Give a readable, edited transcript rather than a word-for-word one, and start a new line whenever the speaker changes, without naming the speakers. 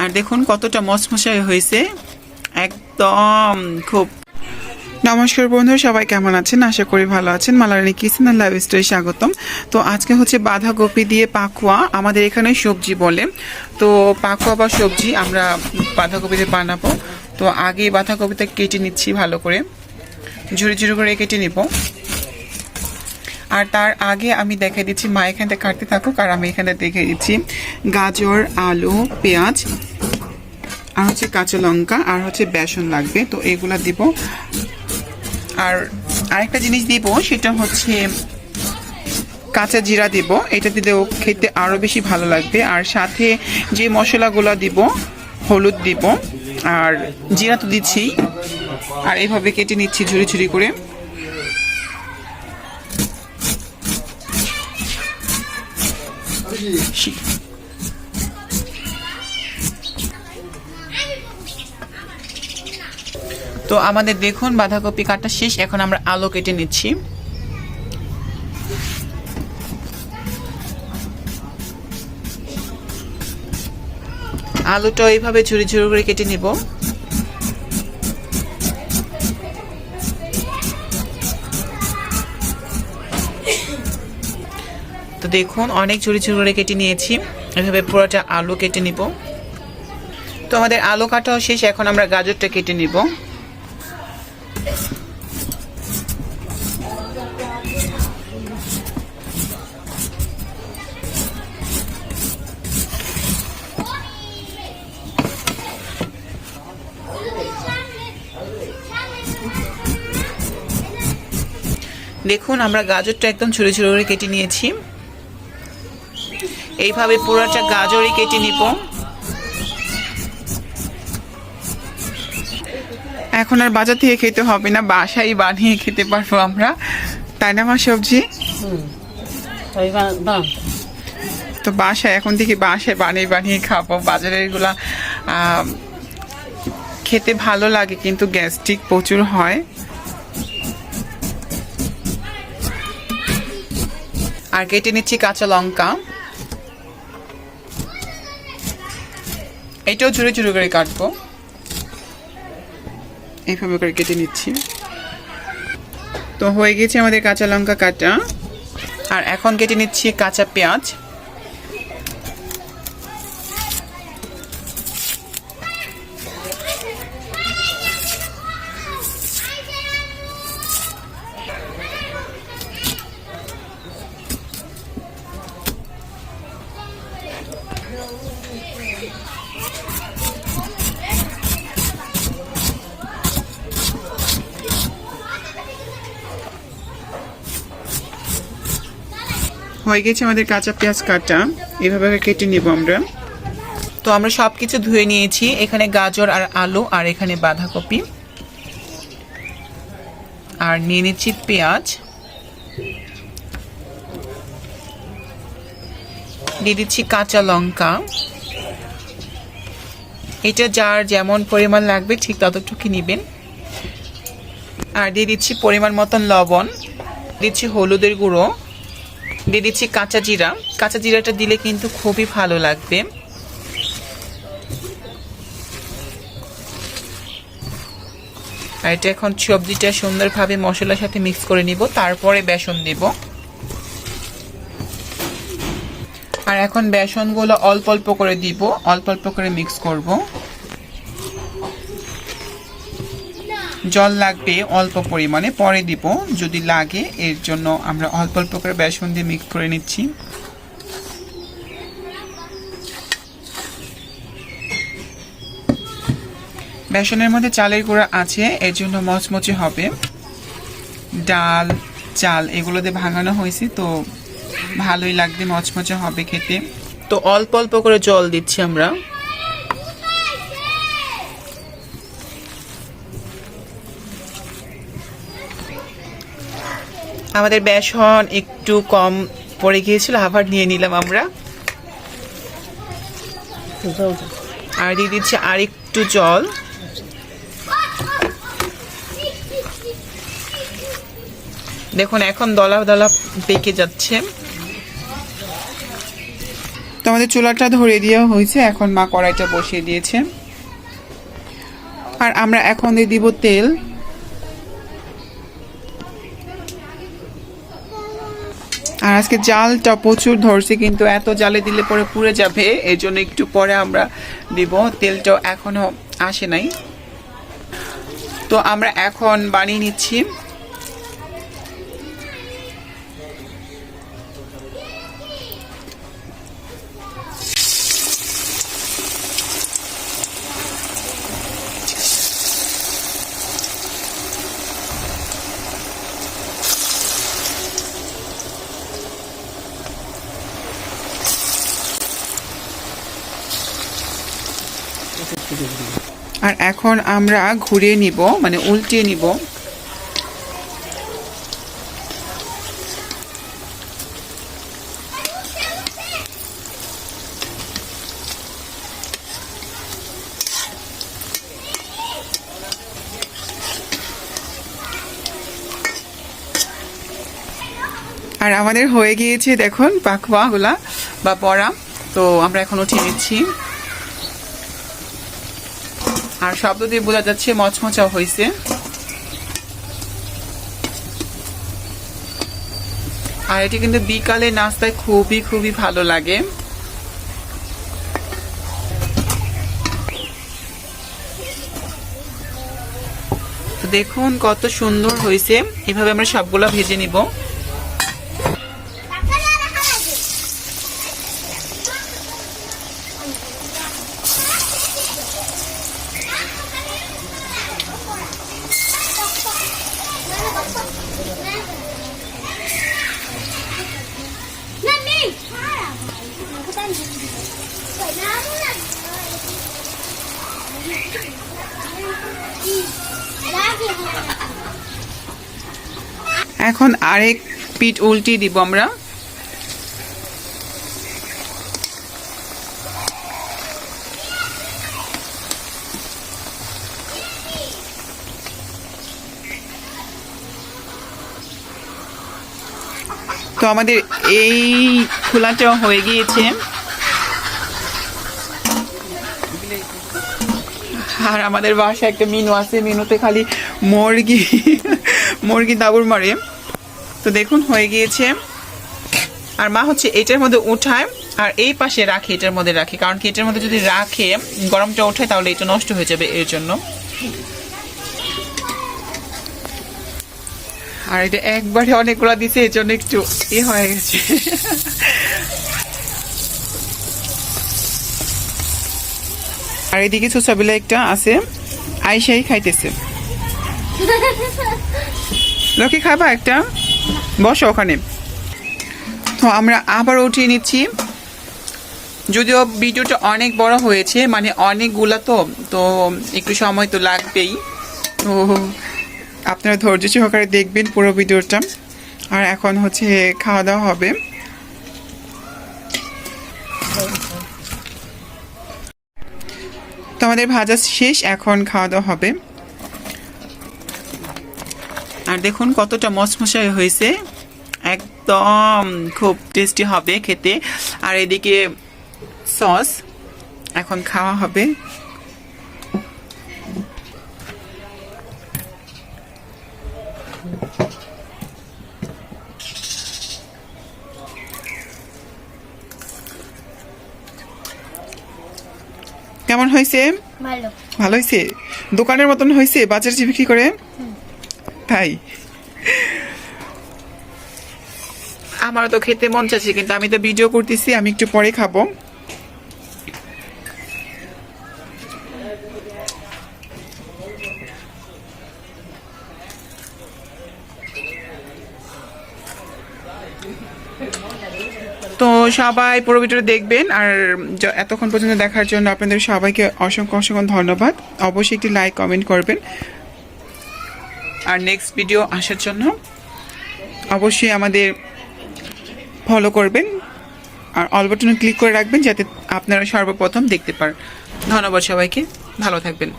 আর দেখুন কতটা মচমচাই হয়েছে, একদম খুব। নমস্কার বন্ধুরা, সবাই কেমন আছেন? আশা করি ভালো আছেন। মালারানী কিচেন এন্ড লাইফস্টাইলে স্বাগতম। তো আজকে হচ্ছে বাঁধাকপি দিয়ে পাকোয়া, আমাদের এখানে সবজি বলে। তো পাকোয়া বা সবজি আমরা বাঁধাকপি দিয়ে বানাবো। তো আগে বাঁধাকপিটা কেটে নিচ্ছি, ভালো করে ঝুড়ি ঝুড়ি করে কেটে নিব। আর তার আগে আমি দেখাই দিচ্ছি, মা এখান থেকে কাটতে থাকুক আর আমি এখানে দেখে দিচ্ছি গাজর, আলু, পেঁয়াজ আর হচ্ছে কাঁচা লঙ্কা আর হচ্ছে বেসন লাগবে। তো এগুলা দিব। আর আরেকটা জিনিস দিব, সেটা হচ্ছে কাঁচা জিরা দিব। এটা দিলেও খেতে আরও বেশি ভালো লাগবে। আর সাথে যে মশলাগুলো দিব, হলুদ দিব আর জিরা তো দিচ্ছি। আর এইভাবে কেটে নিচ্ছি ঝুড়ি ঝুড়ি করে। তো আমাদের দেখুন বাঁধাকপি কাটা শেষ। এখন আমরা আলু কেটে নিচ্ছি। আলুটা এইভাবে ঝুড়ি ঝুড়ি করে কেটে নিব। তো দেখুন অনেক ঝুড়ি ঝুড়ি করে কেটে নিয়েছি। এভাবে পুরোটা আলু কেটে নিব। তো আমাদের আলু কাটাও শেষ। এখন আমরা গাজরটা কেটে নিব। দেখুন আমরা গাজরটা একদম ছোট ছোট করে কেটে নিয়েছি। এইভাবে পুরোটা গাজরই কেটে নিব। এখন আর বাজার থেকে খেতে হবে না, বাসায় বানিয়ে খেতে পারবো আমরা, তাই না মা? সবজি তো বাসায় এখন থেকে বাসায় বানিয়ে বানিয়ে খাবো। বাজারের এগুলা খেতে ভালো লাগে কিন্তু গ্যাস্ট্রিক প্রচুর হয়। আর কেটে নিচ্ছি কাঁচা লঙ্কা। এটাও ঝুড়ি ঝুড়ি করে কাটবো। এইভাবে করে কেটে নিচ্ছি। তো হয়ে গেছে আমাদের কাঁচা লঙ্কা কাটা। আর এখন কেটে নিচ্ছি কাঁচা পেঁয়াজ। হয়ে গেছে আমাদের কাঁচা পেঁয়াজ কাটা। এভাবে কেটে নিব আমরা। তো আমরা সবকিছু ধুয়ে নিয়েছি। এখানে গাজর আর আলু আর এখানে বাঁধাকপি। আর নিয়ে নিচ্ছি পেঁয়াজ, দিয়ে দিচ্ছি কাঁচা লঙ্কা। এটা যার যেমন পরিমাণ লাগবে ঠিক ততটুকু নেবেন। আর দিয়ে দিচ্ছি পরিমাণ মতন লবণ, দিচ্ছি হলুদের গুঁড়ো, দিয়ে দিচ্ছি কাঁচা জিরা। কাঁচা জিরাটা দিলে কিন্তু খুবই ভালো লাগবে। আর এটা এখন সবজিটা সুন্দরভাবে মশলার সাথে মিক্স করে নিব, তারপরে বেসন দেব। আর এখন বেসনগুলো অল্প অল্প করে দিব, অল্প অল্প করে মিক্স করব। জল লাগবে অল্প পরিমাণে, পরে দিব যদি লাগে। এর জন্য আমরা অল্প অল্প করে বেসন দিয়ে মিক্স করে নিচ্ছি। বেসনের মধ্যে চালের গুঁড়া আছে, এর জন্য মচমচে হবে। ডাল, চাল এগুলো দিয়ে ভাঙানো হয়েছে, তো ভালোই লাগবে, মচমচে হবে খেতে। তো অল্প অল্প করে জল দিচ্ছি আমরা। আমাদের বেসন একটু কম পড়ে গিয়েছিল, আবার নিয়ে নিলাম আমরা। আর দিয়ে দিচ্ছি আর একটু জল। দেখুন এখন দলা দলা পেকে যাচ্ছে। তো আমাদের চুলাটা ধরে দেওয়া হয়েছে, এখন মা কড়াইটা বসিয়ে দিয়েছে। আর আমরা এখন দিয়ে দিব তেল। আর আজকে জালটা প্রচুর ধরছে, কিন্তু এত জালে দিলে পরে পুড়ে যাবে, এই জন্য একটু পরে আমরা দিব। তেলটা এখনো আসে নাই, তো আমরা এখন বানিয়ে নিচ্ছি। আর এখন আমরা ঘুরিয়ে নিব, মানে উল্টিয়ে নিব। আর আমাদের হয়ে গিয়েছে দেখুন পাকোয়া গুলা বা বড়া। তো আমরা এখন উঠিয়ে নিচ্ছি। আর শব্দ দিয়ে বোঝা যাচ্ছে মচমচাও হয়েছে। আর এটি কিন্তু বিকালে নাস্তায় খুবই খুবই ভালো লাগে। তো দেখুন কত সুন্দর হয়েছে। এভাবে আমরা সবগুলা ভেজে নিব। এখন আরেক পিঠ উল্টিয়ে দিব আমরা। তো আমাদের এই খোলাটাও হয়ে গিয়েছে। আর আমাদের বাসায় একটা মিনু আছে, মিনুতে খালি মুরগি দাবুর মারে। তো দেখুন হয়ে গিয়েছে। আর মা হচ্ছে এটার মধ্যে উঠায় আর এই পাশে রাখে, এটার মধ্যে রাখে, কারণ কি এটার মধ্যে যদি রাখে গরমটা ওঠায় তাহলে এটা নষ্ট হয়ে যাবে, এর জন্য। আর এটা একবারে অনেকগুলো দিছে, এর জন্য একটু হয়ে গেছে। আর এদিকে সুসাবিলা একটা আছে, আইসাই খাইতেছে। লক্ষ্মী খাবা একটা, বসো ওখানে। তো আমরা আবার উঠিয়ে নিচ্ছি। যদিও ভিডিওটা অনেক বড় হয়েছে, মানে অনেকগুলা, তো একটু সময় তো লাগবেই। তো আপনারা ধৈর্য সহকারে দেখবেন পুরো ভিডিওটা। আর এখন হচ্ছে খাওয়া দাওয়া হবে। তো আমাদের ভাজা শেষ, এখন খাওয়া দাওয়া হবে। আর দেখুন কতটা মচমচাই হয়েছে, একদম খুব টেস্টি হবে খেতে। আর এদিকে সস, এখন খাওয়া হবে। কেমন হয়েছে? ভালো হয়েছে, দোকানের মতন হয়েছে, বাজারে যে বিক্রি করে তাই। আমারও তো খেতে মন চাচ্ছে, কিন্তু আমি তো ভিডিও করতেছি, আমি একটু পরে খাবো। তো সবাই পুরো ভিডিওটা দেখবেন। আর এতক্ষণ পর্যন্ত দেখার জন্য আপনাদের সবাইকে অসংখ্য অসংখ্য ধন্যবাদ। অবশ্যই একটি লাইক কমেন্ট করবেন। আর নেক্সট ভিডিও আসার জন্য অবশ্যই আমাদের ফলো করবেন আর অল বাটনে ক্লিক করে রাখবেন, যাতে আপনারা সর্বপ্রথম দেখতে পারেন। ধন্যবাদ সবাইকে, ভালো থাকবেন।